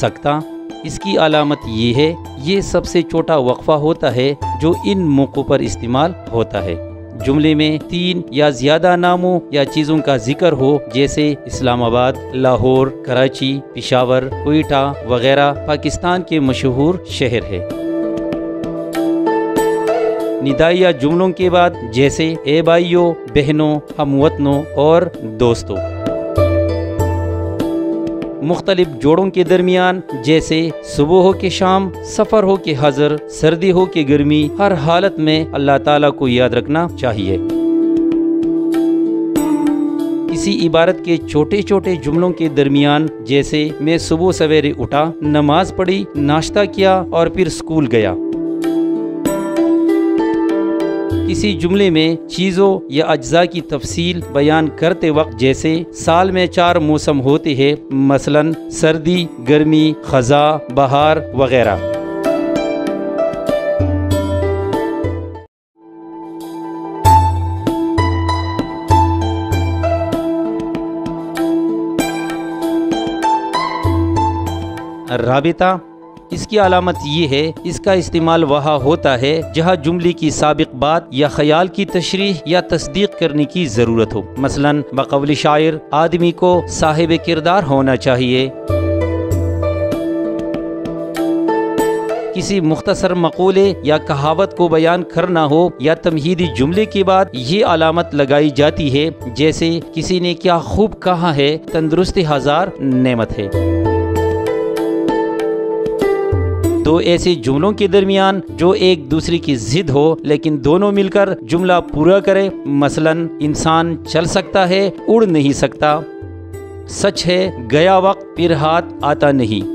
سکتا، اس کی علامت یہ ہے یہ سب سے چھوٹا وقفہ ہوتا ہے جو ان موقعوں پر استعمال ہوتا ہے۔ جملے میں 3 یا زیادہ ناموں یا چیزوں کا ذکر ہو، جیسے اسلام آباد، لاہور، کراچی، پشاور، کوئٹہ وغیرہ پاکستان کے مشہور شہر ہے۔ ندائیہ جملوں کے بعد جیسے اے بھائیوں، بہنوں، ہم وطنوں اور دوستوں۔ مختلف جوڑوں کے درمیان جیسے صبح ہو کہ شام، سفر ہو کہ حضر، سردی ہو کہ گرمی، ہر حالت میں اللہ تعالیٰ کو یاد رکھنا چاہیے۔ کسی عبارت کے چھوٹے چھوٹے جملوں کے درمیان جیسے میں صبح سویرے اٹھا، نماز پڑھی، ناشتہ کیا اور پھر اسکول گیا۔ کسی جملے میں چیزوں یا اجزاء کی تفصیل بیان کرتے وقت جیسے سال میں 4 موسم ہوتے ہیں، مثلا سردی، گرمی، خزاں، بہار وغیرہ۔ رابطہ، اس کی علامت یہ ہے اس کا استعمال وہاں ہوتا ہے جہاں جملے کی سابق بات یا خیال کی تشریح یا تصدیق کرنے کی ضرورت ہو، مثلا بقول شاعر آدمی کو صاحب کردار ہونا چاہیے۔ کسی مختصر مقولے یا کہاوت کو بیان کرنا ہو یا تمہیدی جملے کے بعد یہ علامت لگائی جاتی ہے، جیسے کسی نے کیا خوب کہا ہے، تندرستی 1000 نعمت ہے۔ دو ایسے جملوں کے درمیان جو ایک دوسرے کی ضد ہو لیکن دونوں مل کر جملہ پورا کرے، مثلا انسان چل سکتا ہے، اڑ نہیں سکتا، سچ ہے گیا وقت پھر ہاتھ آتا نہیں۔